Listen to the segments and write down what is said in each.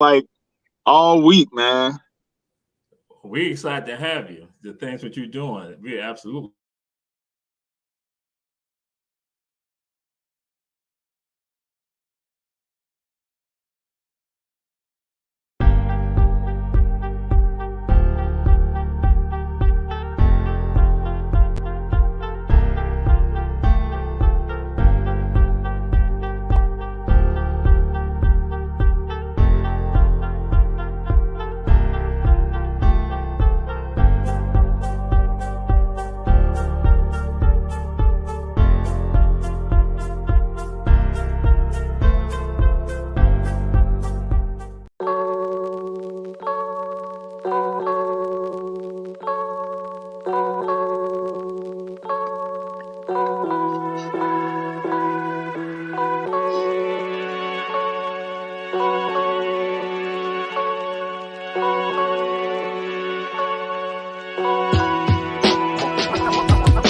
like all week, man. We're excited to have you. The things that you're doing, we're absolutely excited to have you.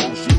And so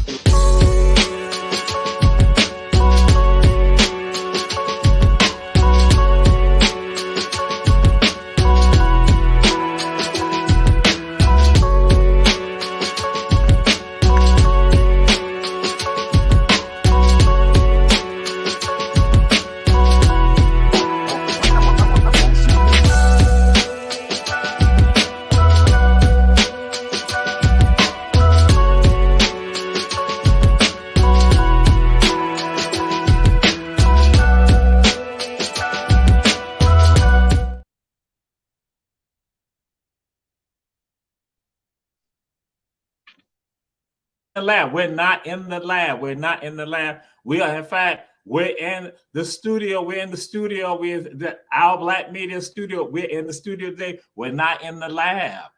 the lab. We're not in the lab. We're not in the lab. We are, in fact, we're in the studio. We're in the studio with our Black Media Studio. We're in the studio today. We're not in the lab.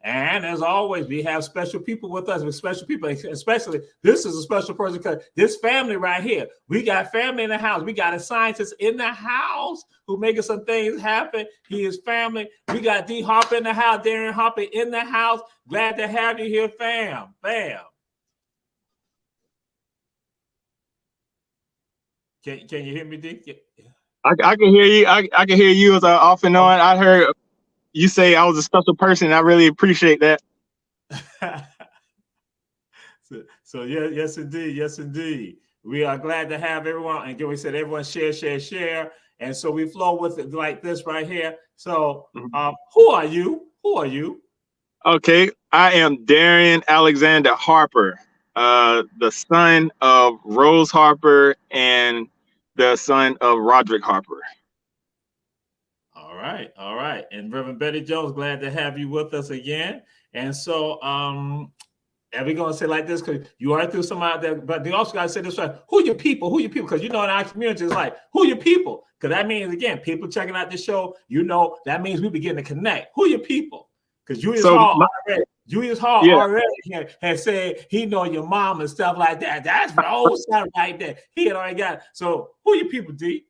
And as always, we have special people with us. With special people, especially this is a special person because this family right here. We got family in the house. We got a scientist in the house who making some things happen. He is family. We got D Harper in the house. Darien Harper in the house. Glad to have you here, fam. Can you hear me, D? I can hear you. I can hear you as off and on. I heard you say I was a special person. I really appreciate that. So yeah, yes indeed, yes indeed. We are glad to have everyone, and we said everyone share, and so we flow with it like this right here. So, who are you? Who are you? Okay, I am Darien Alexander Harper, the son of Rose Harper and the son of Roderick Harper. All right. And Reverend Betty Jones, glad to have you with us again. And so, and we're gonna say like this because you are through some out there, but they also gotta say this right. Who your people? Who your people? Because you know in our community is like, who your people? Because that means again, people checking out the show, you know, that means we begin to connect. Who your people? Because Julius Hall yeah, already had said he know your mom and stuff like that. That's Rose right there. He had already got it. So who your people, D?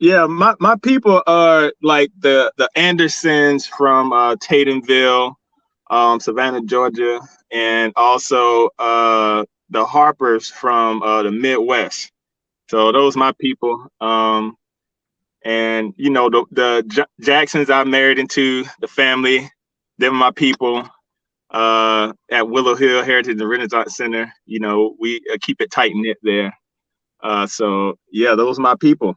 yeah. My people are like the Andersons from Tatumville, Savannah, Georgia, and also the Harpers from the Midwest. So those my people. And you know the Jacksons I married into the family. They're my people. At Willow Hill Heritage and Renaissance Center, you know, we keep it tight knit there. So yeah, those are my people.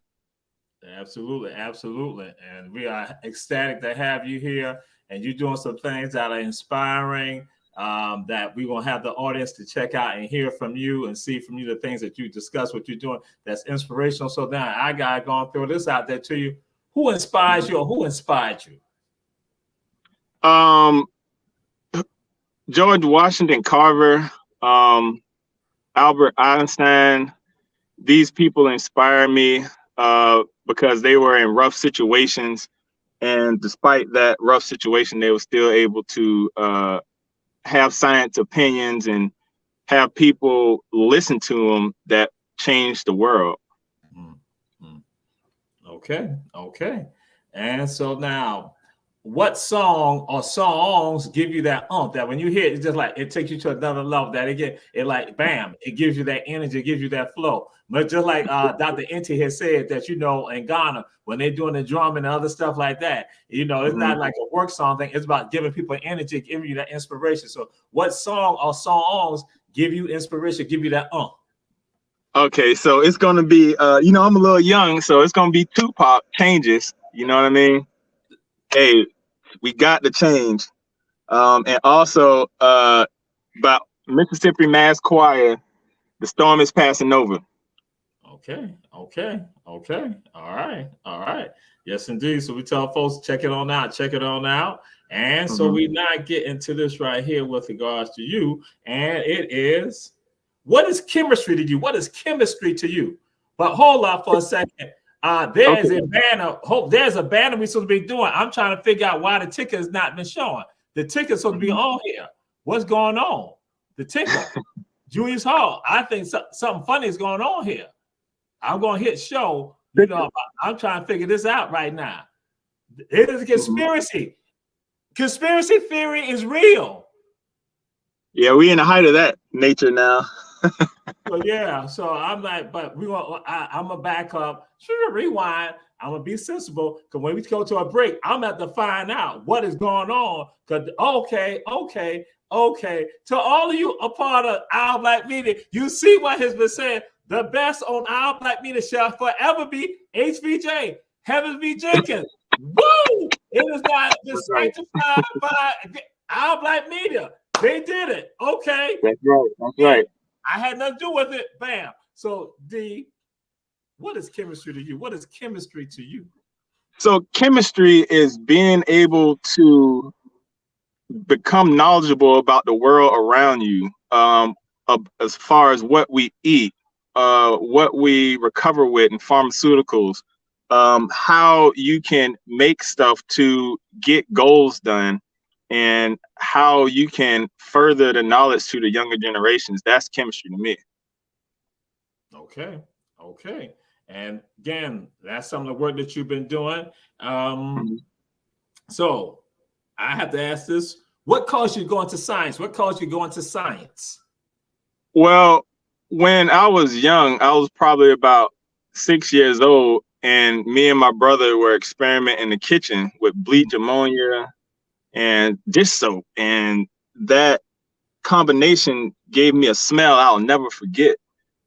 Absolutely, absolutely. And we are ecstatic to have you here. And you're doing some things that are inspiring, that we're going to have the audience to check out and hear from you and see from you the things that you discuss, what you're doing that's inspirational. So now I got to go and throw this out there to you. Who inspires you or who inspired you? Um, George Washington Carver, um, Albert Einstein, these people inspire me because they were in rough situations. And despite that rough situation, they were still able to have science opinions and have people listen to them that changed the world. Mm-hmm. Okay. And so now, what song or songs give you that that when you hear it, it's just like it takes you to another level, that again, it like bam, it gives you that energy, it gives you that flow. But just like Dr. Inti has said that, you know, in Ghana, when they're doing the drum and other stuff like that, you know, it's not like a work song thing, it's about giving people energy, giving you that inspiration. So what song or songs give you inspiration, give you that Okay, so it's gonna be you know, I'm a little young, so it's gonna be Tupac Changes, you know what I mean? Hey, we got to change. And also about Mississippi Mass Choir, The Storm is Passing Over. Okay. All right. Yes, indeed. So we tell folks, check it on out. And so we now get into this right here with regards to you. And it is, what is chemistry to you? What is chemistry to you? But hold up for a second. There's a banner. There's a banner we're supposed to be doing. I'm trying to figure out why the ticker has not been showing. The ticker's supposed to be on here. What's going on? The ticker. Julius Hall. I think something funny is going on here. I'm going to hit show. You know, I'm trying to figure this out right now. It is a conspiracy. Conspiracy theory is real. Yeah, we in the height of that nature now. So yeah, so I'm like, but I'm gonna back up, rewind. I'm gonna be sensible, because when we go to a break, I'm gonna have to find out what is going on. Because okay. To all of you a part of Our Black Media, you see what has been said. The best on Our Black Media shall forever be HVJ, Heavens V. Jenkins. Woo! It is not just sanctified by Our Black Media. They did it. Okay. That's right. I had nothing to do with it. Bam. So, D, what is chemistry to you? What is chemistry to you? So chemistry is being able to become knowledgeable about the world around you, as far as what we eat, what we recover with in pharmaceuticals, how you can make stuff to get goals done, and how you can further the knowledge to the younger generations. That's chemistry to me. Okay. And again, that's some of the work that you've been doing. So I have to ask this. What caused you to go into science? Well, when I was young, I was probably about 6 years old, and me and my brother were experimenting in the kitchen with bleach, ammonia, and dish soap, and that combination gave me a smell I'll never forget.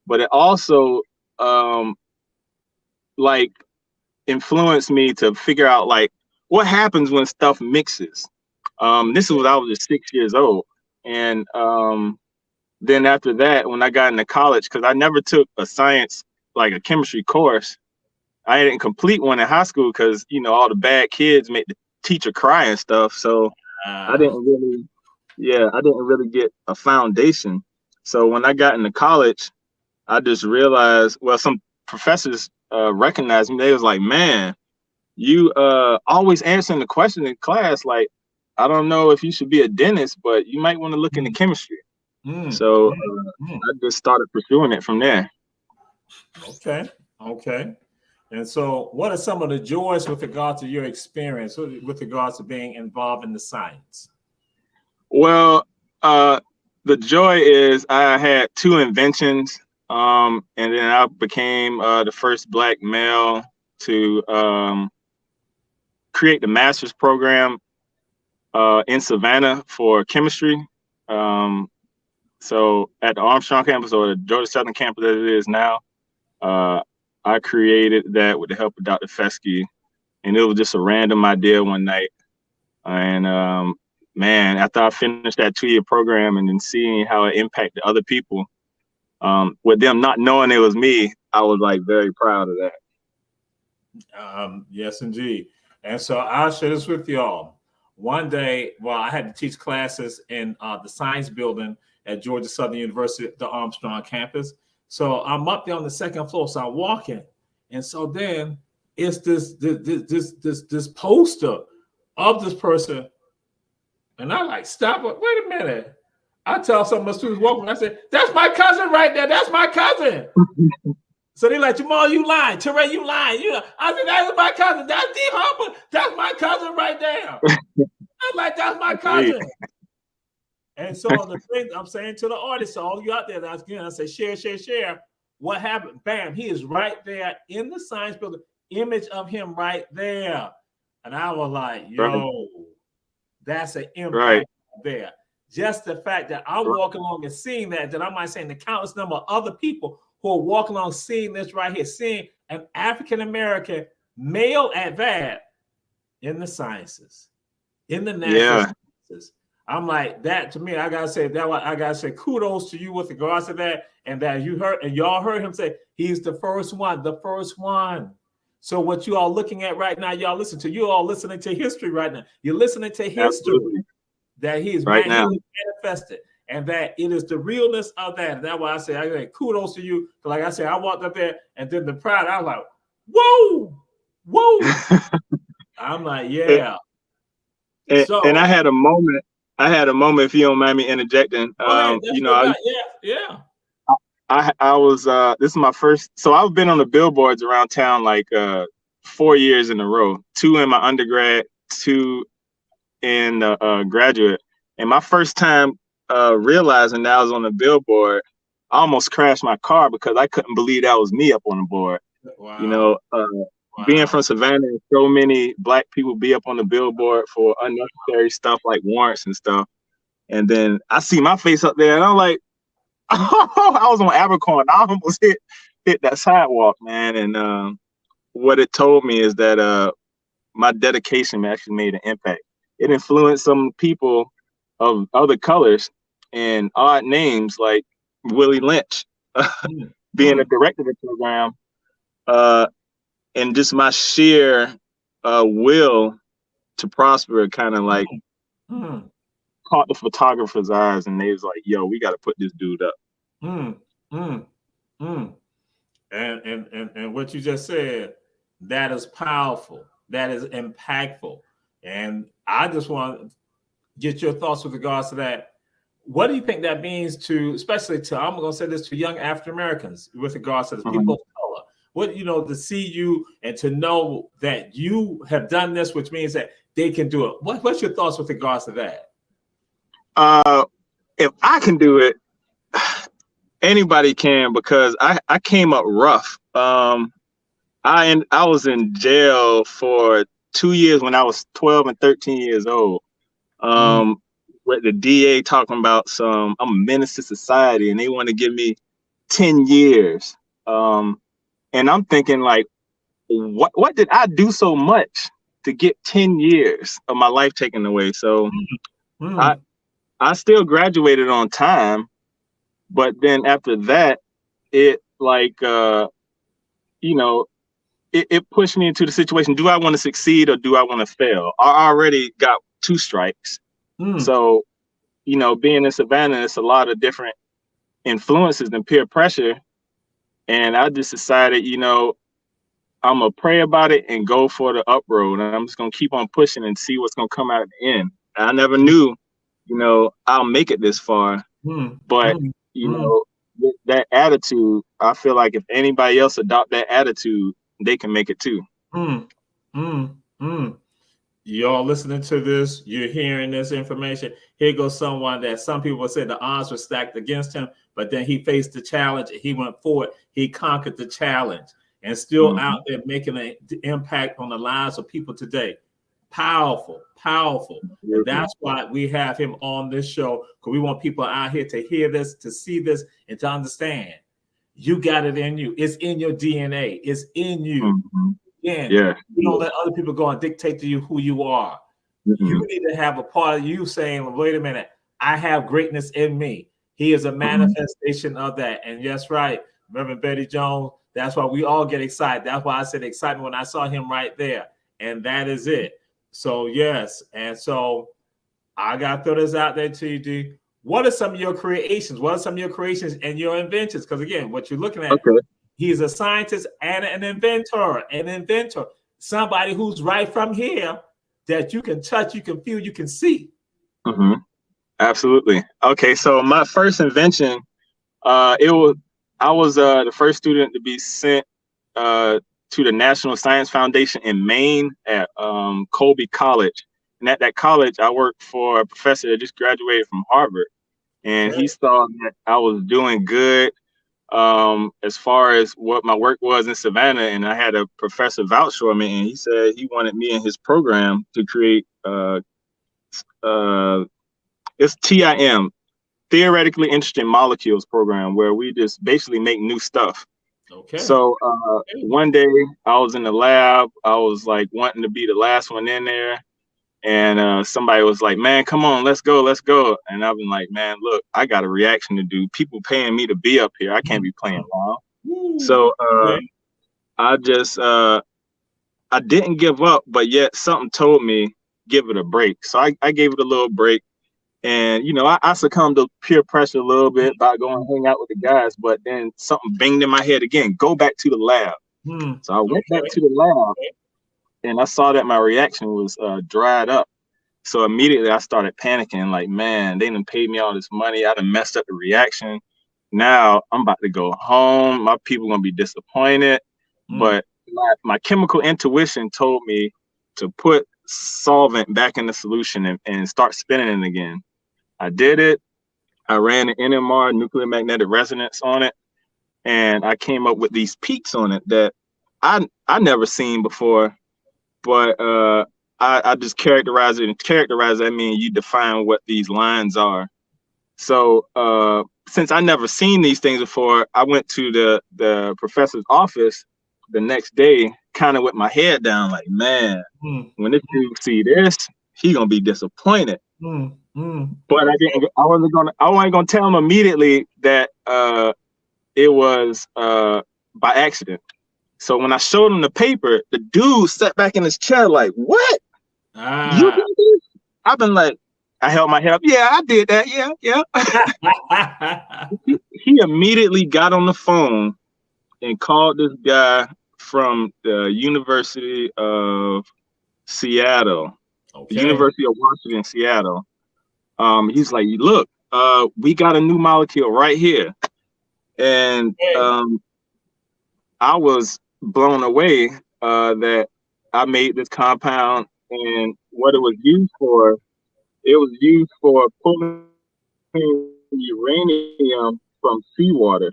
But it also like influenced me to figure out like what happens when stuff mixes. This is when I was just 6 years old, and then after that, when I got into college, because I never took a science, like a chemistry course, I didn't complete one in high school because, you know, all the bad kids make the teacher cry and stuff. So I didn't really get a foundation. So when I got into college, I just realized, well, some professors recognized me. They was like, man, you always answering the question in class. Like, I don't know if you should be a dentist, but you might want to look into chemistry. So I just started pursuing it from there. Okay. And so what are some of the joys with regard to your experience with regards to being involved in the science? Well, the joy is I had 2 inventions, and then I became the first Black male to create the master's program in Savannah for chemistry. So at the Armstrong campus, or the Georgia Southern campus as it is now, I created that with the help of Dr. Fesky, and it was just a random idea one night. And man, after I finished that 2-year program and then seeing how it impacted other people, with them not knowing it was me, I was like very proud of that. Yes, indeed. And so I'll share this with y'all. One day, I had to teach classes in the science building at Georgia Southern University, the Armstrong campus. So I'm up there on the 2nd floor. So I'm walking, and so then it's this poster of this person, and I like stop it. Wait a minute. I tell some of my students walking. I said, "That's my cousin right there. That's my cousin." So they're like, "Jamal, you lying? Terray, you lying?" I said, "That's my cousin. That's D. Harper. That's my cousin right right there. I'm like, that's my cousin. And so the thing I'm saying to the audience, so all you out there, I say, share. What happened? Bam, he is right there in the science building, image of him right there. And I was like, yo, that's an impact there. Just the fact that I'm walking along and seeing that I might say the countless number of other people who are walking along seeing this right here, seeing an African-American male at that in the sciences, in the natural sciences. I'm like, that to me, I gotta say kudos to you with regards to that, and that you heard and y'all heard him say he's the first one. So what you all looking at right now, y'all you all listening to history right now. You're listening to history. Absolutely. That he is manifested, and that it is the realness of that. That's why I say kudos to you. Like I said, I walked up there, and then the crowd, I was like, whoa. I'm like, yeah. And I had a moment. If you don't mind me interjecting. I was this is my first. So I've been on the billboards around town like 4 years in a row. 2 in my undergrad, 2 in graduate. And my first time realizing that I was on the billboard, I almost crashed my car because I couldn't believe that was me up on the board. Wow. Being from Savannah, and so many Black people be up on the billboard for unnecessary stuff like warrants and stuff. And then I see my face up there, and I'm like, oh, I was on Abercorn. I almost hit that sidewalk, man. And what it told me is that my dedication actually made an impact. It influenced some people of other colors and odd names like Willie Lynch being a director of the program. And just my sheer will to prosper kind of like caught the photographer's eyes, and they was like, yo, we got to put this dude up. And what you just said, that is powerful. That is impactful. And I just want to get your thoughts with regards to that. What do you think that means to, especially to, I'm going to say this to young African Americans with regards to the people of color? What, to see you and to know that you have done this, which means that they can do it. What's your thoughts with regards to that? If I can do it, anybody can, because I came up rough. I was in jail for 2 years when I was 12 and 13 years old. With the DA talking about I'm a menace to society, and they want to give me 10 years. And I'm thinking, like, what did I do so much to get 10 years of my life taken away? So I still graduated on time, but then after that, it it pushed me into the situation. Do I want to succeed or do I want to fail? I already got 2 strikes. So, being in Savannah, it's a lot of different influences and peer pressure. And I just decided, I'm going to pray about it and go for the up road. And I'm just going to keep on pushing and see what's going to come out at the end. I never knew, I'll make it this far. But, with that attitude, I feel like if anybody else adopt that attitude, they can make it too. Y'all listening to this, you're hearing this information. Here goes someone that some people would say the odds were stacked against him, but then he faced the challenge and he went forward. He conquered the challenge and still out there making an impact on the lives of people today. Powerful. And that's why we have him on this show, because we want people out here to hear this, to see this, and to understand. You got it in you. It's in your DNA. It's in you. You don't let other people go and dictate to you who you are. You need to have a part of you saying, wait a minute, I have greatness in me. He is a manifestation of that. And yes, right. Reverend Betty Jones, that's why we all get excited. That's why I said excitement when I saw him right there. And that is it. So, yes. And so I got to throw this out there to you, D. What are some of your creations? What are some of your creations and your inventions? Because, again, what you're looking at, he's a scientist and an inventor, somebody who's right from here that you can touch, you can feel, you can see. Absolutely. Okay, so my first invention, I was the first student to be sent to the National Science Foundation in Maine at Colby College. And at that college, I worked for a professor that just graduated from Harvard. And he saw that I was doing good as far as what my work was in Savannah. And I had a professor vouch for me, and he said he wanted me in his program to create it's TIM, Theoretically Interesting Molecules program, where we just basically make new stuff. Okay. So one day I was in the lab, I was like wanting to be the last one in there. And somebody was like, man, come on, let's go. And I've been like, man, look, I got a reaction to do. People paying me to be up here. I can't be playing around. So I just, I didn't give up, but yet something told me, give it a break. So I gave it a little break. And, you know, I succumbed to peer pressure a little bit by going hang out with the guys. But then something banged in my head again, go back to the lab. So I went back to the lab. And I saw that my reaction was dried up. So immediately I started panicking, like, man, they done paid me all this money. I done messed up the reaction. Now I'm about to go home. My people are going to be disappointed. But my chemical intuition told me to put solvent back in the solution and start spinning it again. I did it. I ran an NMR, nuclear magnetic resonance, on it. And I came up with these peaks on it that I never seen before. But I just characterize it. And characterize, I mean, you define what these lines are. So since I never seen these things before, I went to the professor's office the next day, kind of with my head down, like, man, when this dude see this, he gonna be disappointed. But I wasn't gonna tell him immediately that it was by accident. So when I showed him the paper, the dude sat back in his chair like, what? You did this? I've been like, I held my head up. Yeah, I did that. Yeah. He immediately got on the phone and called this guy from the University of Seattle, the University of Washington, Seattle. He's like, look, we got a new molecule right here. And I was blown away that I made this compound, and what it was used for, pulling uranium from seawater.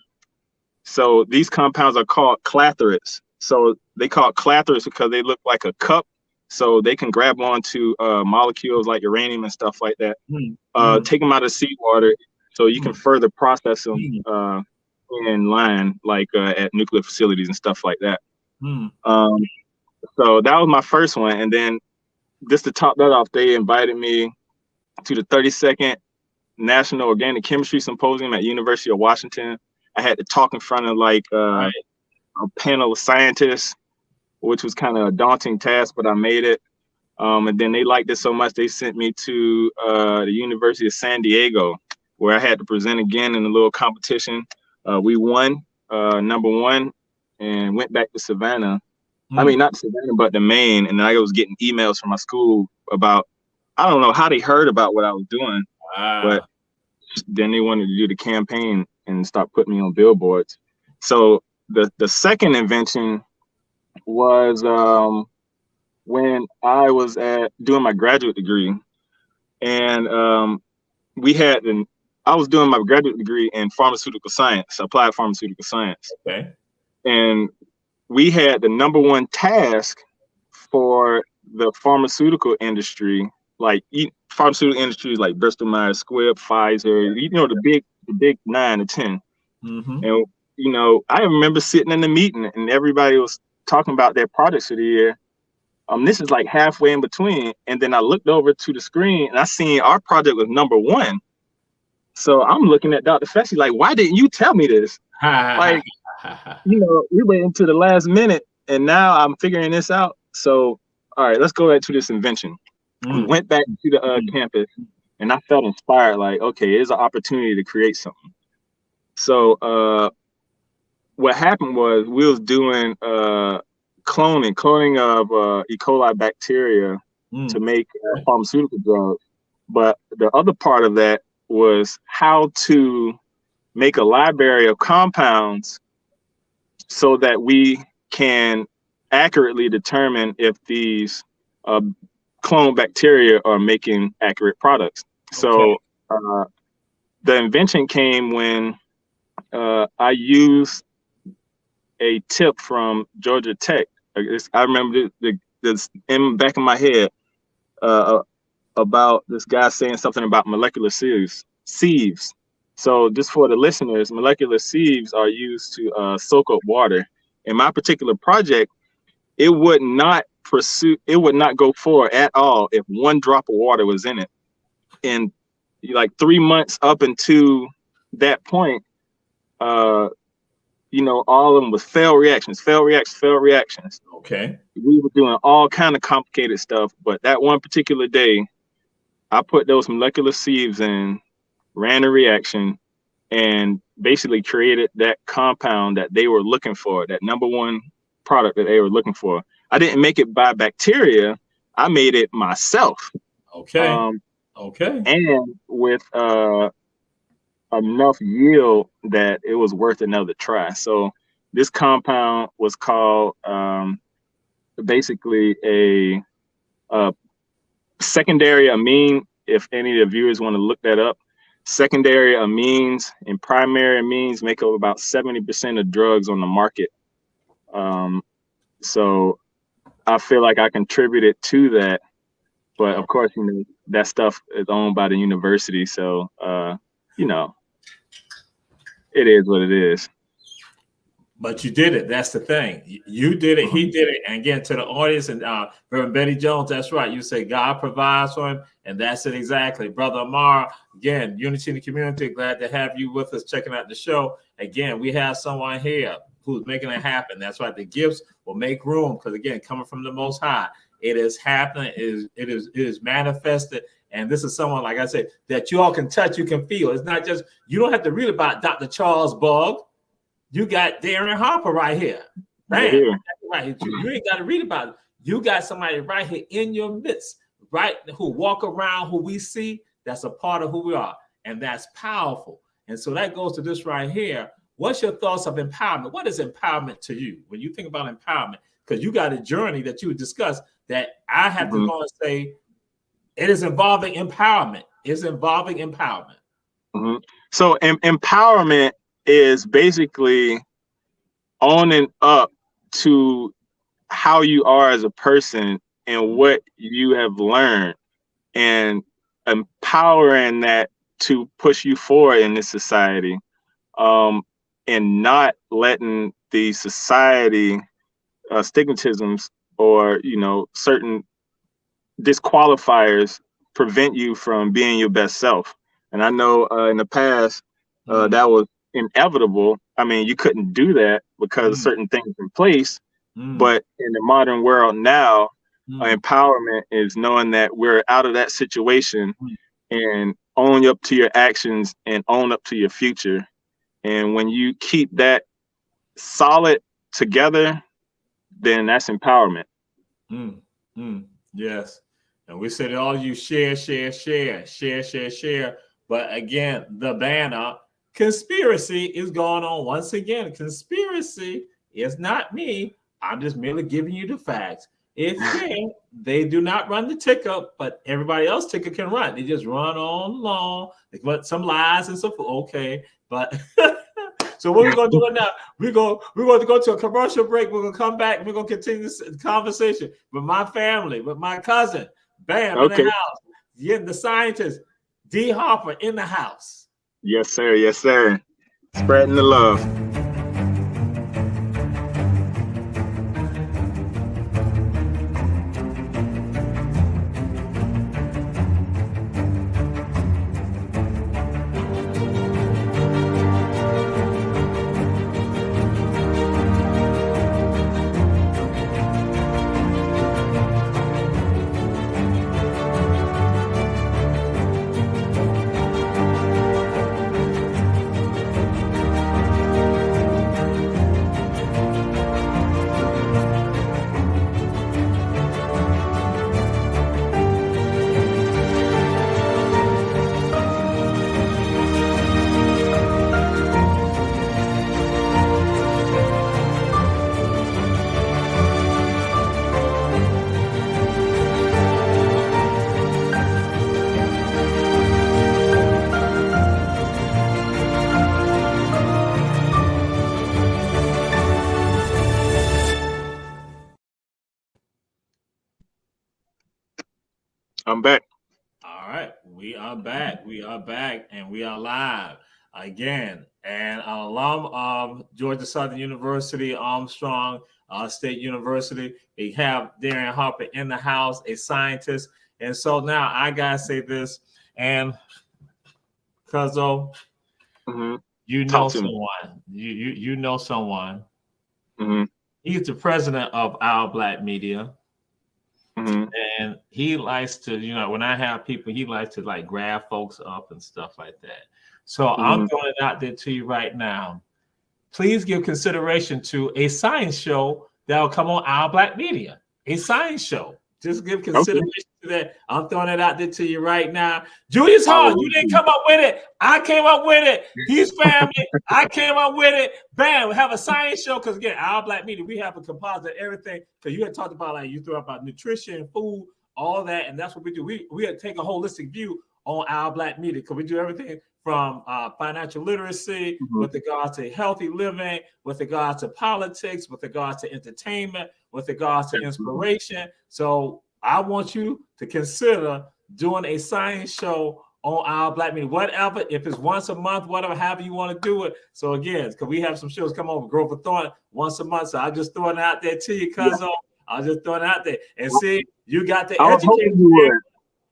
So these compounds are called clathrates. So they call it clathrates because they look like a cup. So they can grab onto molecules like uranium and stuff like that. Take them out of seawater so you can further process them in line, like at nuclear facilities and stuff like that. So that was my first one. And then just to top that off, they invited me to the 32nd National Organic Chemistry Symposium at University of Washington. I had to talk in front of like a panel of scientists, which was kind of a daunting task, but I made it. And then they liked it so much, they sent me to the University of San Diego, where I had to present again in a little competition. We won number one and went back to Savannah. I mean, not Savannah, but to Maine. And I was getting emails from my school about, I don't know how they heard about what I was doing, but then they wanted to do the campaign and start putting me on billboards. So the second invention was when I was doing my graduate degree, and I was doing my graduate degree in pharmaceutical science, applied pharmaceutical science. Okay. And we had the number one task for the pharmaceutical industry, like pharmaceutical industries like Bristol Myers Squibb, Pfizer, you know, the big 9 to 10. And you know, I remember sitting in the meeting and everybody was talking about their projects for the year. This is like halfway in between, and then I looked over to the screen and I seen our project was number one. So I'm looking at Dr. Fessy like, why didn't you tell me this? Like, you know, we waited until the last minute, and now I'm figuring this out. So, all right, let's go back to this invention. We went back to the campus, and I felt inspired. Like, okay, there's an opportunity to create something. So, what happened was we was doing cloning of E. coli bacteria to make pharmaceutical drugs. But the other part of that was how to make a library of compounds so that we can accurately determine if these clone bacteria are making accurate products. So the invention came when I used a tip from Georgia Tech. I remember this in back of my head about this guy saying something about molecular sieves. So just for the listeners, molecular sieves are used to soak up water. In my particular project, it would not go forward at all if one drop of water was in it. And like 3 months up into that point, all of them was failed reactions. Okay. We were doing all kind of complicated stuff, but that one particular day, I put those molecular sieves in, ran a reaction, and basically created that compound that they were looking for, that number one product that they were looking for. I didn't make it by bacteria. I made it myself. Okay. And with enough yield that it was worth another try. So this compound was called basically a secondary amine. If any of the viewers want to look that up, secondary amines and primary amines make up about 70% of drugs on the market. So I feel like I contributed to that, but of course, that stuff is owned by the university. So, it is what it is. But you did it. That's the thing. You did it. He did it. And again, to the audience and Reverend Betty Jones, that's right. You say God provides for him, and that's it exactly. Brother Amar, again, Unity in the Community, glad to have you with us checking out the show. Again, we have someone here who's making it happen. That's right. The gifts will make room because, again, coming from the Most High, it is happening. It is manifested. And this is someone, like I said, that you all can touch, you can feel. It's not just, you don't have to read about Dr. Charles Bugg. You got Darien Harper right here. Bam. Right. You ain't got to read about it. You got somebody right here in your midst, right? Who walk around, who we see, that's a part of who we are. And that's powerful. And so that goes to this right here. What's your thoughts of empowerment? What is empowerment to you when you think about empowerment? Because you got a journey that you would discuss that I have to go and say, it is involving empowerment. It's involving empowerment. So empowerment is basically owning up to how you are as a person and what you have learned, and empowering that to push you forward in this society, and not letting the society stigmatisms or certain disqualifiers prevent you from being your best self. And I know in the past that was inevitable. I mean, you couldn't do that because of certain things in place. But in the modern world now, empowerment is knowing that we're out of that situation and own up to your actions and own up to your future. And when you keep that solid together, then that's empowerment. Yes. And we said all you share. But again, the banner conspiracy is going on once again. Conspiracy is not me. I'm just merely giving you the facts. They do not run the ticker, but everybody else ticker can run. They just run on along. They put some lies and so forth. Okay, but so what we're going to do now? We're going to go to a commercial break. We're going to come back and we're going to continue this conversation with my family, with my cousin, Bam, in the house. Yeah, the scientist, D. Harper in the house. Yes, sir. Yes, sir. Spreading the love. I'm back. All right, we are back. We are back, and we are live again. And an alum of Georgia Southern University, Armstrong State University. We have Darien Harper in the house, a scientist. And so now I gotta say this, and Cuzzo, you know Talk to me. someone. You know someone. Mm-hmm. He's the president of Our Black Media. Mm-hmm. And he likes to, when I have people, he likes to like grab folks up and stuff like that. So I'm throwing it out there to you right now. Please give consideration to a science show that will come on Our Black Media. A science show. Just give consideration to that. I'm throwing it out there to you right now. Julius Hall, you didn't come up with it. I came up with it. He's family. I came up with it. Bam, we have a science show. Because again, Our Black Media, we have a composite of everything. Because you had talked about, like, you threw up about nutrition, food, all that. And that's what we do. We had to take a holistic view on Our Black Media. Because we do everything from financial literacy, with regards to healthy living, with regards to politics, with regards to entertainment, with regards to inspiration. So I want you to consider doing a science show on Our Black Media, whatever, if it's once a month, whatever, however you want to do it. So again, because we have some shows come over, Growth of Thought, once a month. So I just throwing it out there to you, cousin. I was just throwing it out there. And see, you got the educators.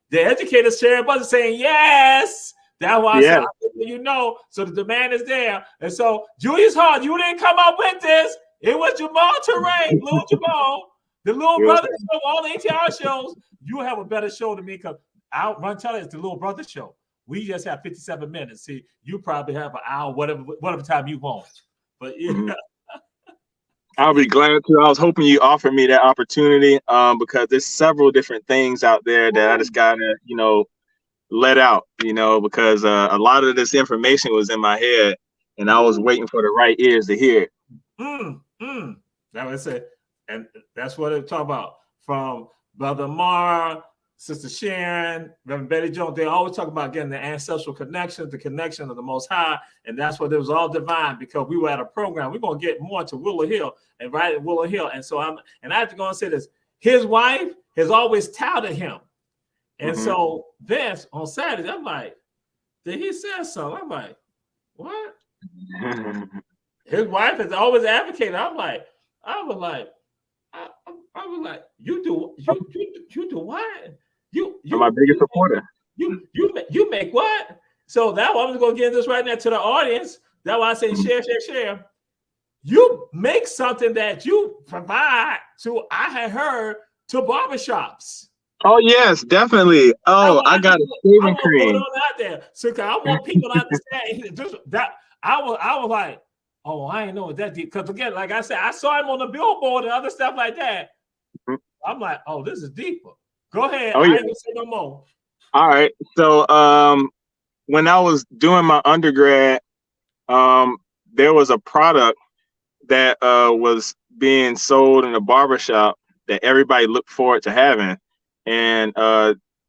The educators sharing buzzer saying yes. That's why I said, you know, so the demand is there. And so, Julius Hart, you didn't come up with this. It was Jamal Terrain, little Jamal, the little brother show, all the ATR shows. You have a better show than me because I'll run tell it's the little brother show. We just have 57 minutes. See, you probably have an hour, whatever time you want. But yeah. I'll be glad to. I was hoping you offered me that opportunity because there's several different things out there that I just gotta, let out, because a lot of this information was in my head and I was waiting for the right ears to hear it. That was it. And that's what it talk about from Brother Mara, Sister Sharon, Reverend Betty Jones. They always talk about getting the ancestral connections, the connection of the Most High. And that's what it was all divine because we were at a program. We're going to get more into Willow Hill and right at Willow Hill. And so I have to go and say this. His wife has always touted him. And so this on Saturday, I'm like, did he say something? I'm like, what? His wife has always advocated. I was like, you do what? You my biggest supporter. You make what? So that I'm going to get this right now to the audience. That's why I say share. You make something that you provide to, I had heard, to barbershops. Oh yes, definitely. Oh, I got a shaving cream. Out there. So I want people to understand that I was like, oh, I ain't know what that deep. Because again, like I said, I saw him on the billboard and other stuff like that. I'm like, oh, this is deeper. Go ahead. I ain't gonna say no more. All right. So when I was doing my undergrad, there was a product that was being sold in a barbershop that everybody looked forward to having. And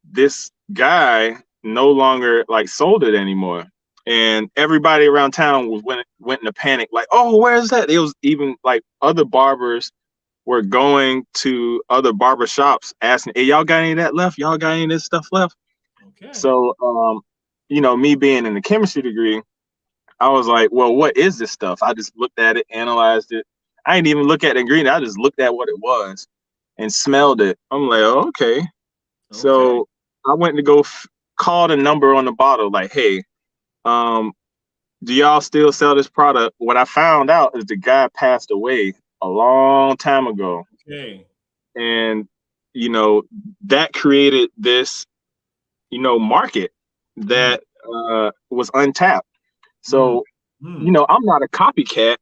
this guy no longer sold it anymore. And everybody around town went in a panic, like, oh, where's that? It was even other barbers were going to other barber shops asking, hey, y'all got any of that left? Y'all got any of this stuff left? Okay. So, me being in the chemistry degree, I was like, well, what is this stuff? I just looked at it, analyzed it. I didn't even look at the ingredient. I just looked at what it was and smelled it. I'm like, oh, okay. So I went to go call the number on the bottle, like, hey, do y'all still sell this product? What I found out is the guy passed away a long time ago. Okay. And, that created this, market that was untapped. So, I'm not a copycat,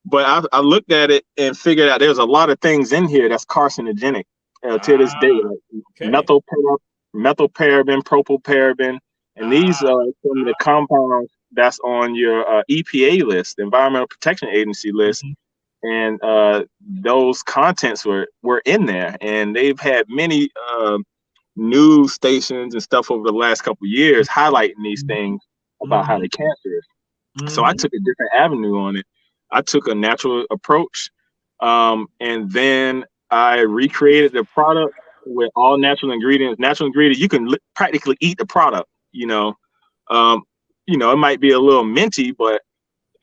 but I looked at it and figured out there's a lot of things in here that's carcinogenic to this day, methylparaben, propylparaben, and these are some of the compounds that's on your EPA list, the Environmental Protection Agency list. And those contents were in there, and they've had many news stations and stuff over the last couple of years highlighting these things about how they're cancerous. So I took a different avenue on it. I took a natural approach, and then I recreated the product with all natural ingredients. Natural ingredients, you can practically eat the product. Um, it might be a little minty, but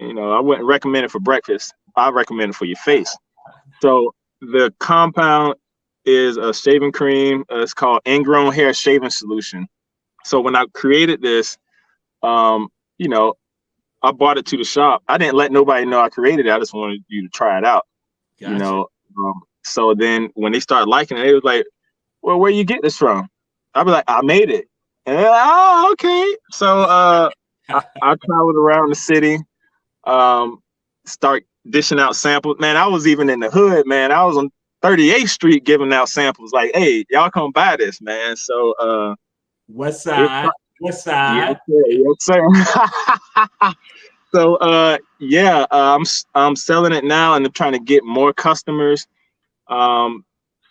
I wouldn't recommend it for breakfast. I recommend it for your face. So the compound is a shaving cream. It's called ingrown hair shaving solution. So when I created this, um, you know, I bought it to the shop. I didn't let nobody know I created it. I just wanted you to try it out. You Gotcha. know. So then when they started liking it, they was like, "Well, where you get this from?" I'd be like, "I made it." And they're like, "Oh, okay." So I traveled around the city, um, start dishing out samples. Man, I was even in the hood, man. I was on 38th Street giving out samples like, "Hey, y'all come buy this, man." So West it, side, west yes, side. sir, yes, sir. So yeah, I'm selling it now and I'm trying to get more customers. Um,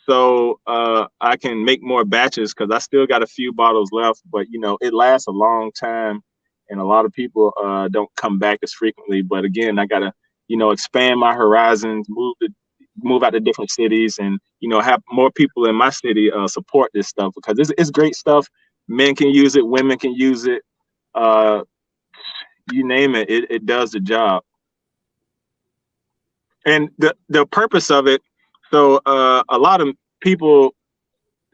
so I can make more batches because I still got a few bottles left, but it lasts a long time, and a lot of people don't come back as frequently. But again, I gotta expand my horizons, move out to different cities, and have more people in my city support this stuff because it's great stuff. Men can use it, women can use it. Uh, you name it, it does the job. And the purpose of it. So a lot of people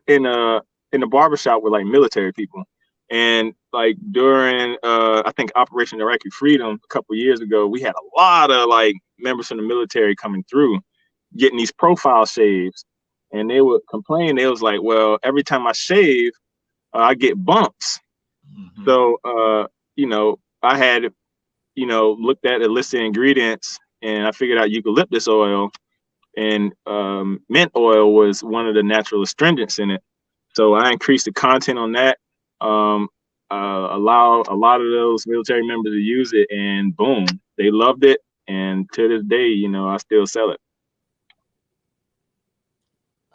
in the barbershop were like military people, and like during I think Operation Iraqi Freedom a couple of years ago, we had a lot of like members from the military coming through, getting these profile shaves, and they would complain. They was like, "Well, every time I shave, I get bumps." Mm-hmm. So I had looked at the list of ingredients, and I figured out eucalyptus oil and mint oil was one of the natural astringents in it. So I increased the content on that. Um, allow a lot of those military members to use it, and boom, they loved it. And to this day, I still sell it.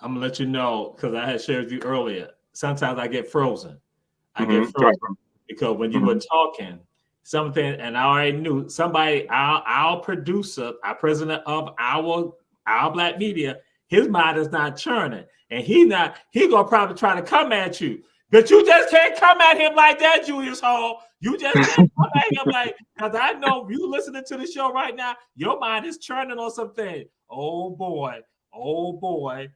I'm gonna let you know because I had shared with you earlier. Sometimes I get frozen. I get Mm-hmm. Right. frozen because when you Mm-hmm. were talking something, and I already knew somebody, our producer, our president of our Black Media, his mind is not churning, and he gonna probably try to come at you. But you just can't come at him like that, Julius Hall. You just can't come at him like, because I know you listening to the show right now, your mind is churning on something. Oh boy, oh boy. He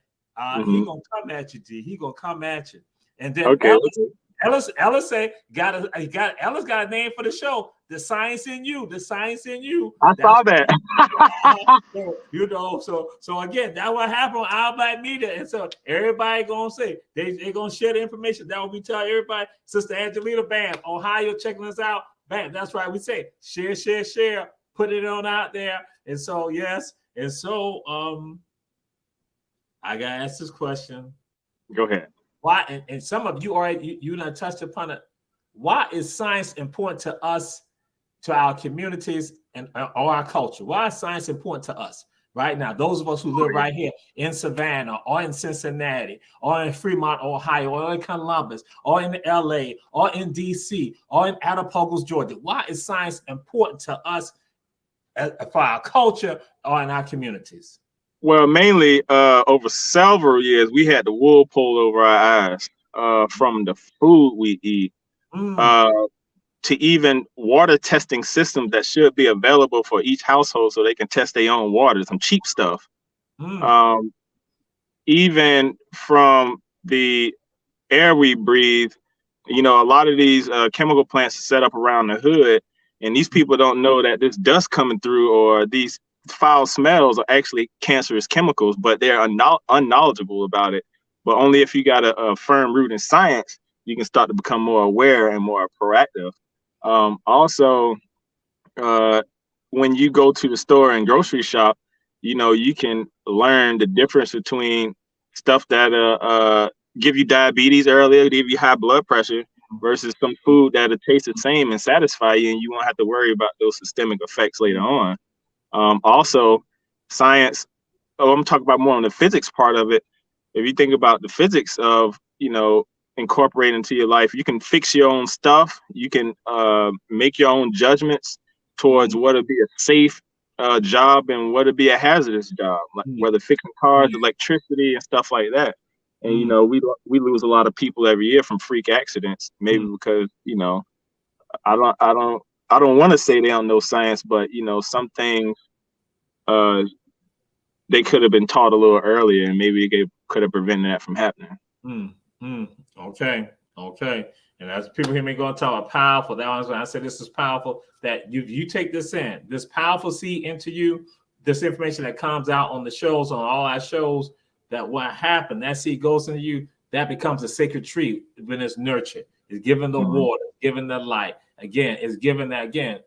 Mm-hmm. gonna come at you, D. He gonna come at you. And then Okay. Ellis say Ellis got a name for the show. The Science in You. The Science in You. I That's saw that. so again, that's what happened on our Black Media. And so everybody gonna say they gonna share the information. That will be tell everybody. Sister Angelina Bam, Ohio, checking us out. Bam, that's right. We say share, put it on out there. And so yes, and so I gotta ask this question. Go ahead. Why? And some of you already you done touched upon it. Why is science important to us, to our communities, and or our culture? Why is science important to us right now? Those of us who live right here in Savannah, or in Cincinnati, or in Fremont, Ohio, or in Columbus, or in LA, or in DC, or in Attapulgos, Georgia. Why is science important to us for our culture or in our communities? Well, mainly over several years, we had the wool pulled over our eyes from the food we eat. To even water testing systems that should be available for each household so they can test their own water, some cheap stuff. Even from the air we breathe, a lot of these chemical plants are set up around the hood, and these people don't know that this dust coming through or these foul smells are actually cancerous chemicals, but they're unknowledgeable about it. But only if you got a firm root in science, you can start to become more aware and more proactive. Also, when you go to the store and grocery shop, you can learn the difference between stuff that give you diabetes earlier, give you high blood pressure, versus some food that'll taste the same and satisfy you, and you won't have to worry about those systemic effects later on. Also, science. Oh, I'm talking about more on the physics part of it. If you think about the physics of incorporating into your life, you can fix your own stuff. You can make your own judgments towards what would be a safe job and what would be a hazardous job, like whether fixing cars, electricity, and stuff like that. And we lose a lot of people every year from freak accidents. Maybe because I don't want to say they don't know science, but some things they could have been taught a little earlier, and maybe they could have prevented that from happening. Okay. And as people hear me going talk about powerful, that was when I said this is powerful. That you take this in, this powerful seed into you, this information that comes out on the shows, on all our shows, that what happened, that seed goes into you, that becomes a sacred tree when it's nurtured. It's given the water, given the light. Again, it's given that again.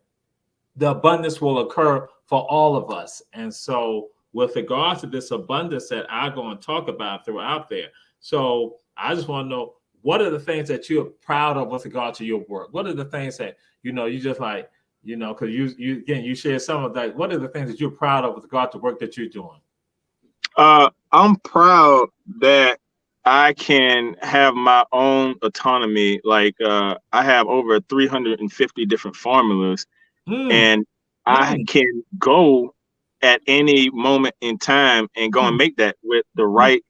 The abundance will occur for all of us. And so with regards to this abundance that I'm going to talk about throughout there. So I just want to know, what are the things that you're proud of with regard to your work? What are the things that, you just like, because you share some of that. What are the things that you're proud of with regard to work that you're doing? I'm proud that I can have my own autonomy. Like I have over 350 different formulas, and I can go at any moment in time and go and make that with the right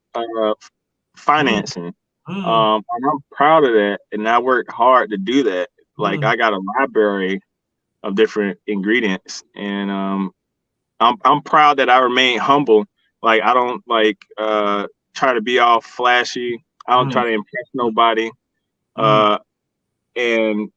financing. And I'm proud of that, and I worked hard to do that. Like I got a library of different ingredients, and I'm proud that I remain humble. Like I don't try to be all flashy. I don't try to impress nobody. And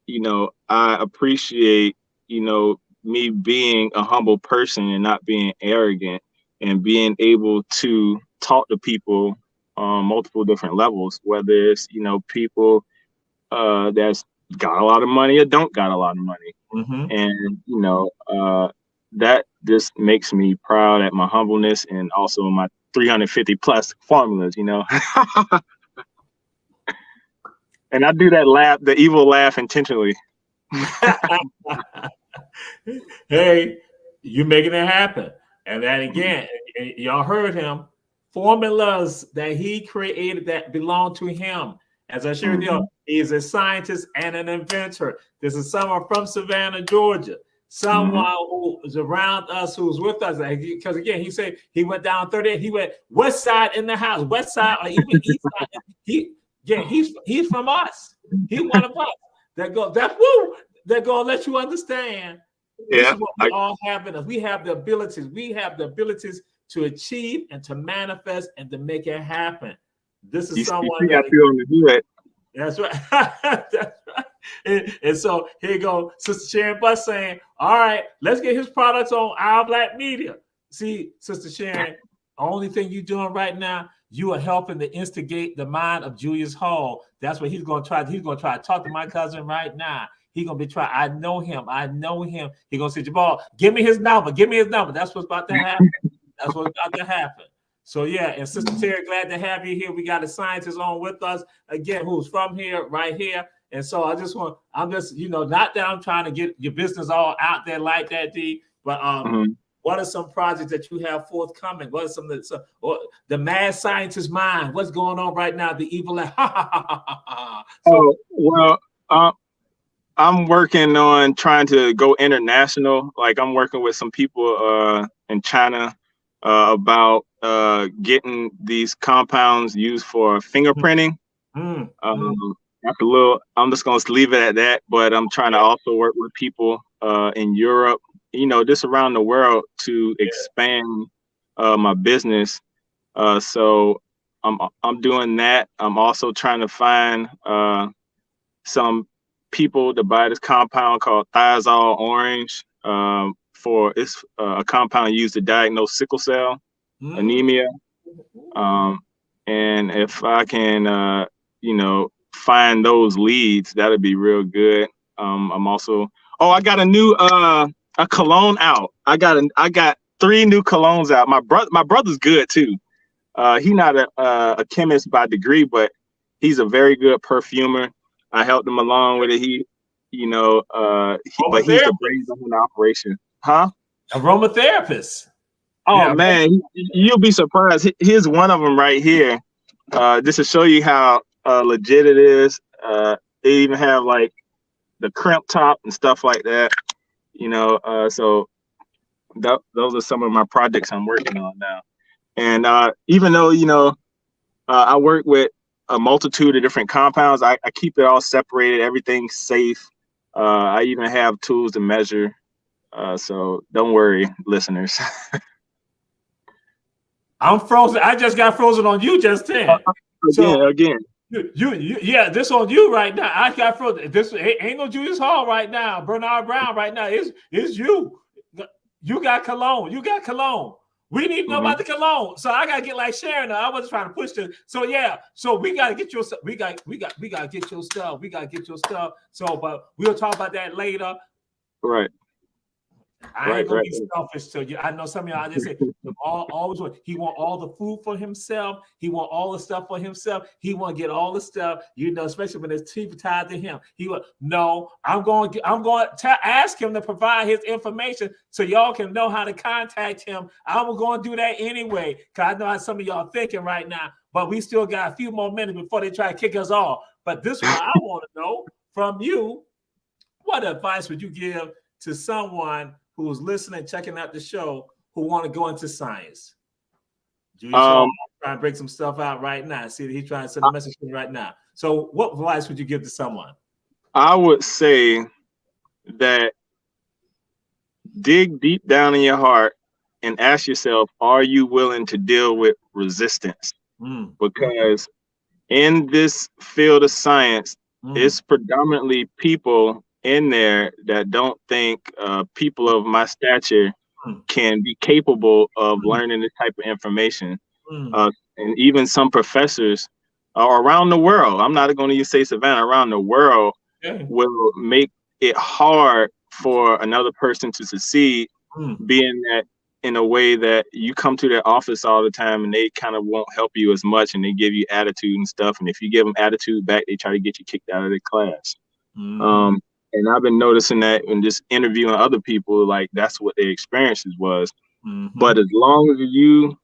I appreciate me being a humble person and not being arrogant, and being able to talk to people on multiple different levels, whether it's people that's got a lot of money or don't got a lot of money. And that just makes me proud at my humbleness, and also my 350 plus formulas, and I do that laugh, the evil laugh, intentionally. Hey, you making it happen. And then again, y'all heard him, formulas that he created that belong to him. As I shared with you, he is a scientist and an inventor. This is someone from Savannah, Georgia. Someone who is around us, who's with us. Because again, he said he went down 38. He went west side in the house, west side, or even east side. He's from us. He's one of us. They're gonna let you understand. This is what we all have in us. We have the abilities. We have the abilities to achieve and to manifest and to make it happen. This is someone that to do it. That's right. That's right. And so here you go, Sister Sharon Buss saying, all right, let's get his products on Our Black Media. See, Sister Sharon, only thing you're doing right now, you are helping to instigate the mind of Julius Hall. That's what he's going to try. He's going to try to talk to my cousin right now. He's going to be trying. I know him. He's going to say, Jamal, give me his number. That's what's about to happen. So yeah, and Sister Terry, glad to have you here. We got a scientist on with us again, who's from here, right here. And so I'm just not that I'm trying to get your business all out there like that, D, but what are some projects that you have forthcoming? What are some of the mad scientist mind? What's going on right now? The evil. I'm working on trying to go international. Like I'm working with some people in China about getting these compounds used for fingerprinting. That's I'm just gonna leave it at that. But I'm trying to also work with people in Europe, just around the world to expand my business. So I'm doing that. I'm also trying to find some people to buy this compound called thiazole orange. For it's a compound used to diagnose sickle cell anemia. And if I can, find those leads, that'd be real good. I'm also, I got a new a cologne out. I got 3 new colognes out. My brother's good too. He's not a chemist by degree, but he's a very good perfumer. I helped him along with it. But he's the brains of the operation. Huh? Aromatherapist. Oh yeah, man, you'll be surprised. Here's one of them right here. Just to show you how legit it is. They even have like the crimp top and stuff like that. So those are some of my projects I'm working on now. And even though I work with a multitude of different compounds. I keep it all separated. Everything's safe. I even have tools to measure. So don't worry, listeners. I'm frozen. I just got frozen on you just then. So again. Yeah, this on you right now. I got frozen. This ain't no Julius Hall right now. Bernard Brown right now. It's you. You got cologne. You got cologne. We need to know about the cologne. So I gotta get like Sharon. I wasn't trying to push this. So yeah. So we gotta get your stuff. We gotta get your stuff. We gotta get your stuff. So, but we'll talk about that later. Right. I ain't gonna be selfish to you. I know some of y'all just say always want. He want all the food for himself. He want all the stuff for himself. He want to get all the stuff, especially when there's people tied to him. He want no. I'm going to ask him to provide his information so y'all can know how to contact him. I'm going to do that anyway because I know how some of y'all thinking right now. But we still got a few more minutes before they try to kick us off. But this one I want to know from you: what advice would you give to someone who's listening, checking out the show, who want to go into science? Trying to break some stuff out right now. See, he's trying to send a message to me right now. So what advice would you give to someone? I would say that dig deep down in your heart and ask yourself, are you willing to deal with resistance? Because in this field of science, it's predominantly people in there that don't think people of my stature can be capable of learning this type of information. And even some professors around the world, I'm not going to say Savannah, around the world will make it hard for another person to succeed, being that in a way that you come to their office all the time and they kind of won't help you as much and they give you attitude and stuff. And if you give them attitude back, they try to get you kicked out of their class. And I've been noticing that in just interviewing other people, like that's what their experiences was. But as long as you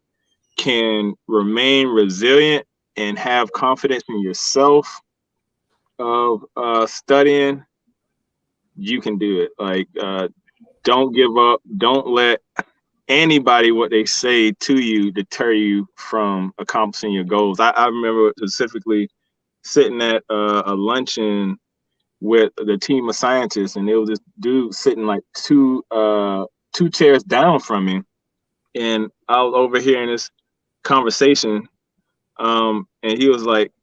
can remain resilient and have confidence in yourself of studying, you can do it. Like, don't give up. Don't let anybody, what they say to you, deter you from accomplishing your goals. I remember specifically sitting at a luncheon with the team of scientists, and there was this dude sitting like two chairs down from me, and I was overhearing this conversation, and he was like,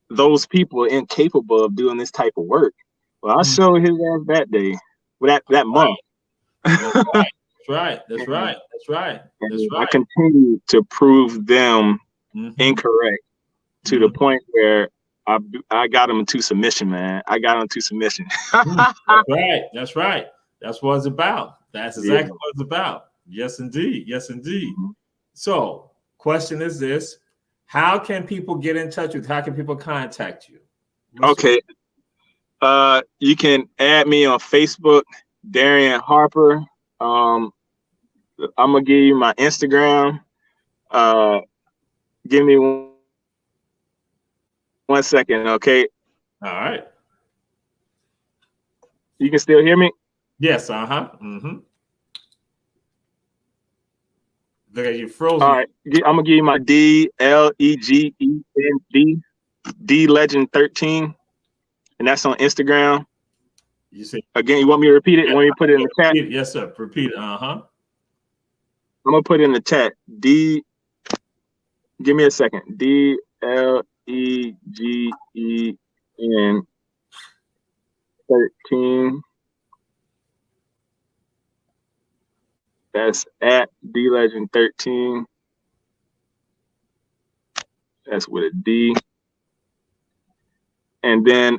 those people are incapable of doing this type of work. Well, I showed his ass that day, that month. That's right. I continue to prove them incorrect to the point where I got them into submission, man. I got them to submission. That's right. That's what it's about. That's exactly what it's about. Yes, indeed. So, question is this: how can people get in touch with you? How can people contact you? Okay. You can add me on Facebook, Darien Harper. I'm gonna give you my Instagram. Give me 1 second, okay? All right. You can still hear me? Yes. Look at you frozen. All right. I'm gonna give you my DLEGEND, D Legend 13, and that's on Instagram. You see again? You want me to repeat it? You want me to put it in the chat? Yes, sir. Repeat it. I'm gonna put it in the chat. Give me a second. DLEGEN 13. That's at DLegend 13. That's with a D. And then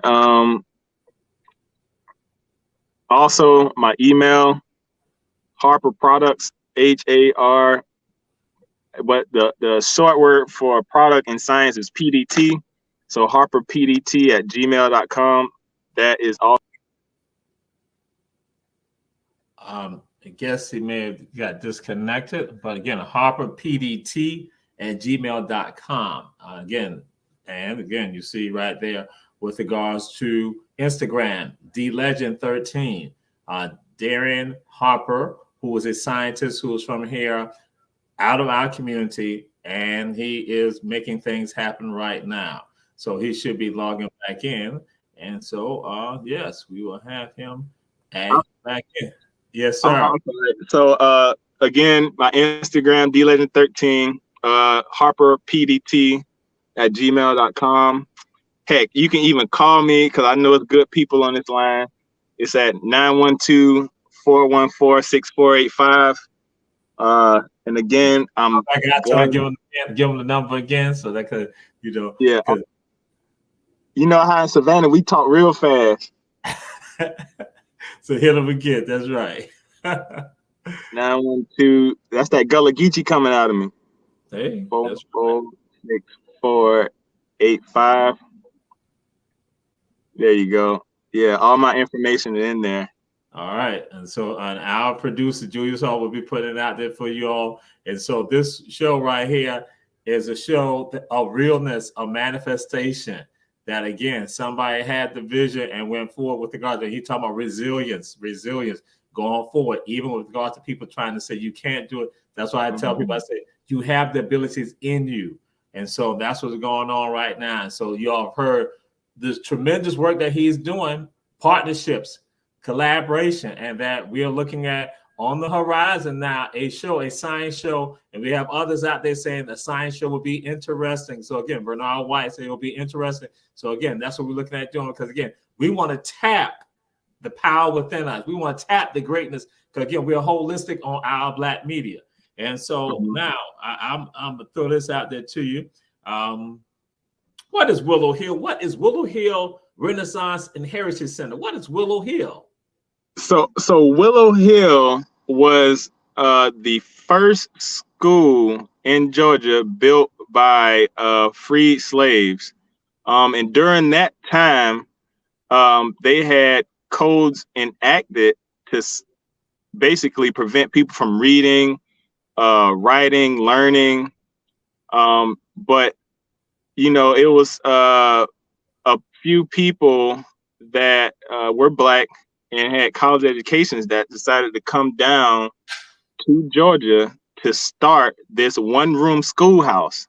also my email, Harper Products, HAR. But the short word for product in science is PDT. So harperpdt@gmail.com. That is all. I guess he may have got disconnected, but again, harperpdt@gmail.com. Again, you see right there with regards to Instagram, DLegend13, Darien Harper, who was a scientist who was from here, out of our community, and he is making things happen right now. So he should be logging back in. And so, yes, we will have him add back in. Yes, sir. Okay. So again, my Instagram, dlegend13, Harper PDT at gmail.com. Heck, you can even call me because I know it's good people on this line. It's at 912-414-6485. And again, I'm I got glad. to give him the number again so that could, Yeah, because you know how in Savannah we talk real fast. so hit him again. That's right. 912. That's that Gullah Geechee coming out of me. Hey, that's 46485. There you go. Yeah, all my information is in there. all right. And so our producer, Julius Hall, will be putting it out there for you all. And so this show right here is a show of realness, of manifestation. That again, somebody had the vision and went forward with regard to, he talking about resilience going forward, even with regard to people trying to say you can't do it. That's why I tell people, I say, you have the abilities in you. And so that's what's going on right now. And so you all have heard this tremendous work that he's doing, partnerships, collaboration, and that we are looking at on the horizon now, a science show, and we have others out there saying the science show will be interesting. So again, Bernard White said it will be interesting. So again, that's what we're looking at doing, because again, we want to tap the power within us. We want to tap the greatness, because again, we're holistic on our Black media. And so now I'm gonna throw this out there to you. What is Willow Hill? What is Willow Hill Renaissance and Heritage Center? What is Willow Hill? So Willow Hill was the first school in Georgia built by freed slaves. And during that time, they had codes enacted to basically prevent people from reading, writing, learning. But, you know, it was a few people that were Black and had college educations that decided to come down to Georgia to start this one-room schoolhouse.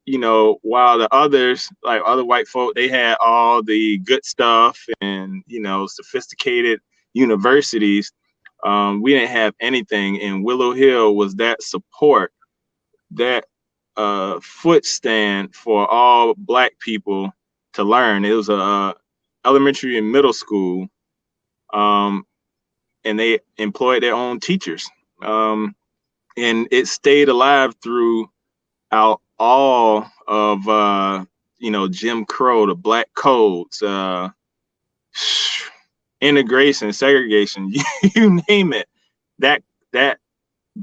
You know, while the others, like other white folk, they had all the good stuff and, you know, sophisticated universities. We didn't have anything, and Willow Hill was that support, that foot stand for all Black people to learn. It was a elementary and middle school, and they employed their own teachers, and it stayed alive throughout all of you know, Jim Crow, the Black codes, integration, segregation, you name it. That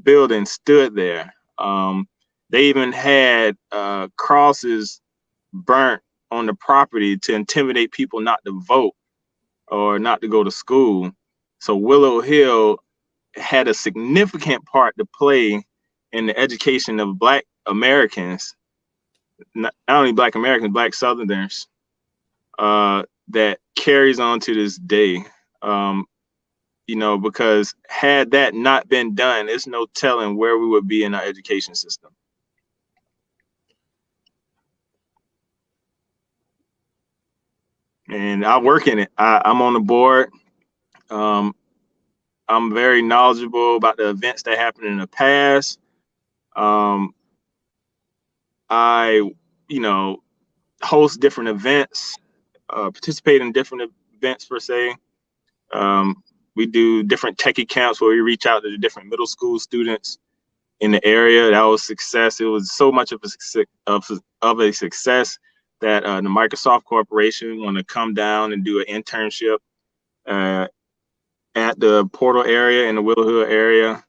building stood there. They even had crosses burnt on the property to intimidate people not to vote or not to go to school. So Willow Hill had a significant part to play in the education of Black Americans, not only Black Americans, Black Southerners, that carries on to this day. You know, because had that not been done, there's no telling where we would be in our education system. And I work in it. I'm on the board. I'm very knowledgeable about the events that happened in the past. I, you know, host different events, participate in different events per se. We do different techie camps where we reach out to the different middle school students in the area. That was success. It was so much of a success that the Microsoft Corporation want to come down and do an internship at the Portal area in the Willow Hill area.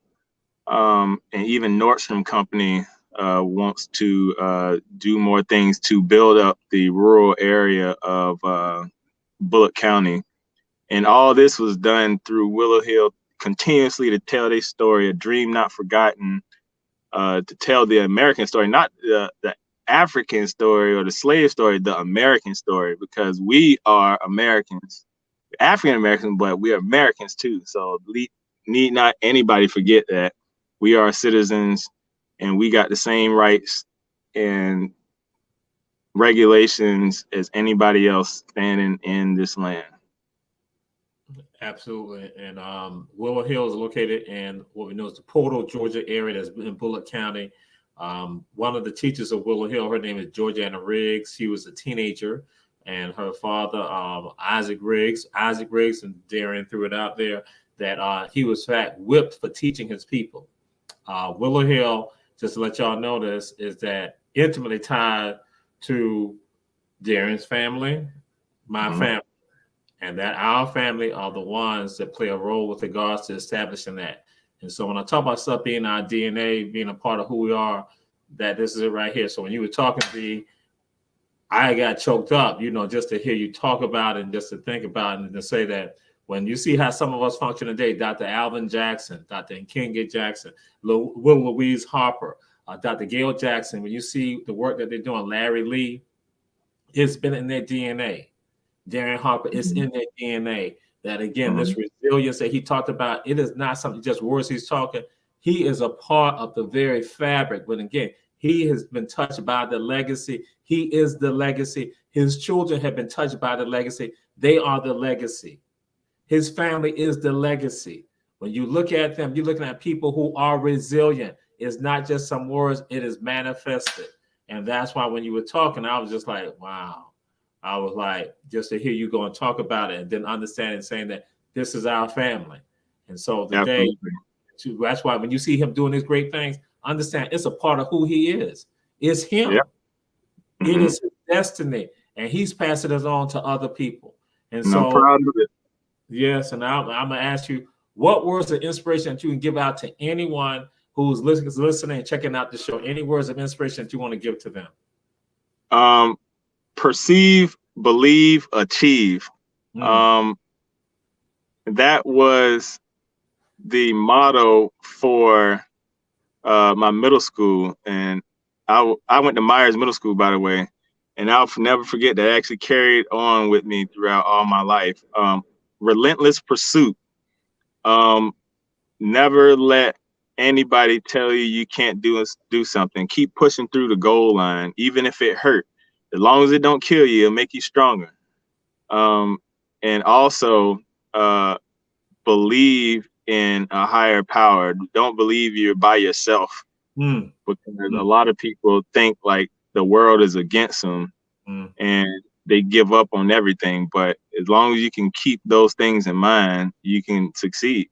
And even Nordstrom Company wants to do more things to build up the rural area of Bullock County. And all this was done through Willow Hill continuously to tell their story, a dream not forgotten, to tell the American story, not the African story or the slave story, the American story, because we are Americans, African Americans, but we are Americans too. So need not anybody forget that we are citizens and we got the same rights and regulations as anybody else standing in this land. Absolutely. And Willow Hill is located in what we know is the Portal, Georgia area. That's in Bullock County. One of the teachers of Willow Hill, her name is Georgiana Riggs. She was a teenager, and her father, Isaac Riggs, and Darien threw it out there that he was in fact whipped for teaching his people. Willow Hill, just to let y'all know this, is that intimately tied to Darien's family, my family. And that our family are the ones that play a role with regards to establishing that. And so when I talk about stuff being our DNA, being a part of who we are, that this is it right here. So when you were talking to me, I got choked up, just to hear you talk about it and just to think about it and to say that when you see how some of us function today, Dr. Alvin Jackson, Dr. Nkenga Jackson, Will Louise Harper, Dr. Gail Jackson, when you see the work that they're doing, Larry Lee, it's been in their DNA. Darien Harper is in their DNA. That again, this resilience that he talked about, it is not something just words he's talking. He is a part of the very fabric. But again, he has been touched by the legacy. He is the legacy. His children have been touched by the legacy. They are the legacy. His family is the legacy. When you look at them, you're looking at people who are resilient. It's not just some words, it is manifested. And that's why when you were talking, I was just like, wow. I was like, just to hear you go and talk about it and then understand and saying that this is our family. And so today, that's why when you see him doing these great things, understand it's a part of who he is. It's him. Yep. It is his destiny. And he's passing it on to other people. And so, I'm proud of it. Yes. And I'm going to ask you, what words of inspiration that you can give out to anyone who's listening and checking out the show? Any words of inspiration that you want to give to them? Perceive, believe, achieve. That was the motto for my middle school. And I went to Myers Middle School, by the way, and I'll never forget that actually carried on with me throughout all my life. Relentless pursuit. Never let anybody tell you can't do something. Keep pushing through the goal line, even if it hurt. As long as it don't kill you, it'll make you stronger. And also believe in a higher power. Don't believe you're by yourself, because a lot of people think like the world is against them and they give up on everything. But as long as you can keep those things in mind, you can succeed.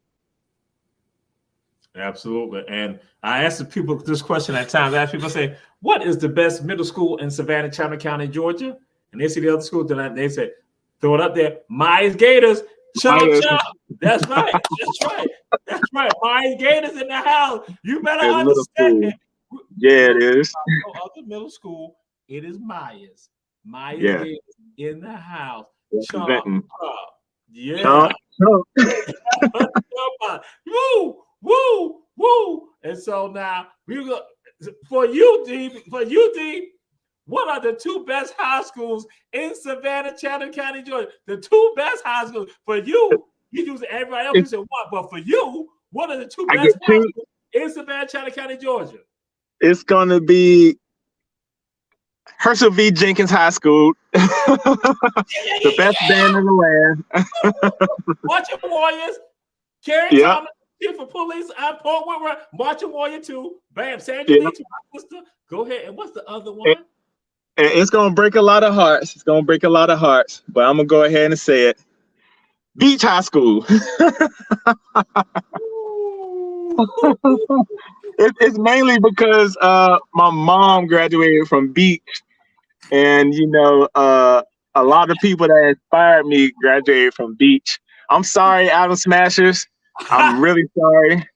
Absolutely. And I ask the people this question at times. I ask people, say, what is the best middle school in Savannah, Chandler County, Georgia? And they see the other school, they say, throw it up there. Myers Gators. Chop. That's right. That's right. That's right. Myers Gators in the house. You better understand. Yeah, it is. Other middle school, it is Myers. Myers Gators in the house. Chop. Yeah. Woo, woo. And so now we go for you, D. What are the two best high schools in Savannah, Chandler County, Georgia? The two best high schools for you. You use everybody else. You said what? But for you, what are the two best high schools in Savannah, Chandler County, Georgia? It's gonna be Herschel V. Jenkins High School, the best band in the land. Marching Warriors, Kerry Thomas. Here for police, I'm Port Whitworth, Marching Warrior 2, bam, Sandra Lee to my sister. Go ahead. And what's the other one? And it's gonna break a lot of hearts. But I'm gonna go ahead and say it. Beach High School. It's mainly because my mom graduated from Beach, and a lot of people that inspired me graduated from Beach. I'm sorry, Adam Smashers. I'm really sorry.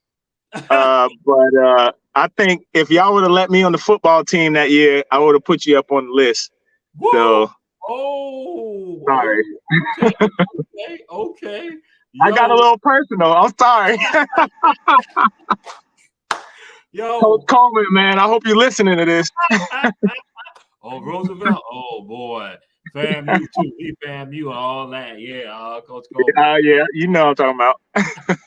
But I think if y'all would have let me on the football team that year, I would have put you up on the list. Woo! So, sorry. Okay. I got a little personal. I'm sorry. Yo, Coach Coleman, man, I hope you're listening to this. Oh, Roosevelt. Oh boy. FAMU too. He FAMU and all that. Yeah, Coach Coleman. Yeah, you know what I'm talking about.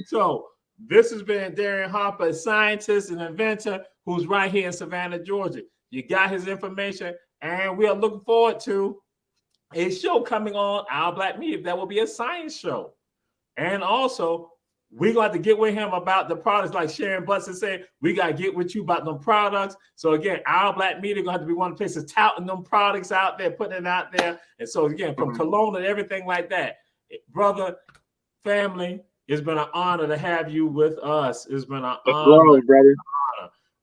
So This has been Darien Harper, a scientist and inventor who's right here in Savannah, Georgia. You got his information, and we are looking forward to a show coming on Our Black Media. That will be a science show. And also, we're going to have to get with him about the products, like Sharon Butson said. We got to get with you about them products. So again, Our Black Media going to have to be one of the places touting them products out there, putting it out there. And so again, from cologne and everything like that, brother, family, it's been an honor to have you with us. It's been an honor, brother.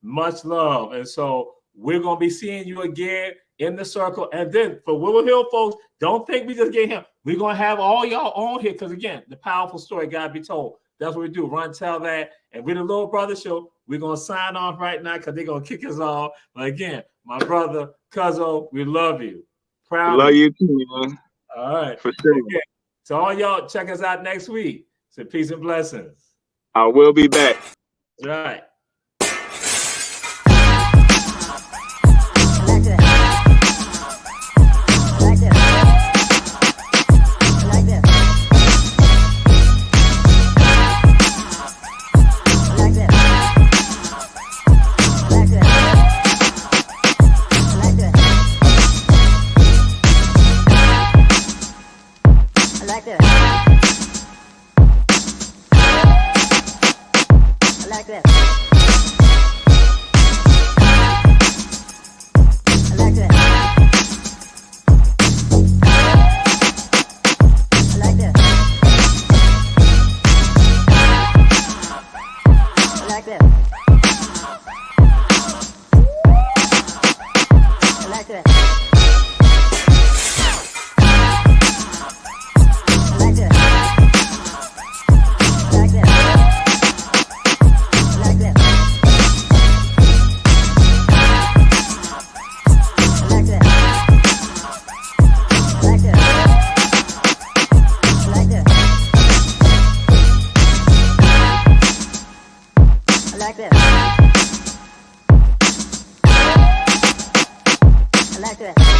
Much love. And so we're going to be seeing you again in the circle. And then for Willow Hill folks, don't think we just get him. We're going to have all y'all on here because, again, the powerful story got to be told. That's what we do. Run, tell that. And with the Little Brother Show, we're going to sign off right now because they're going to kick us off. But again, my brother, Cuzzo, we love you. Proud love you too, man. All right. For sure. Again, so all y'all, check us out next week. So peace and blessings. I will be back. All right. like that.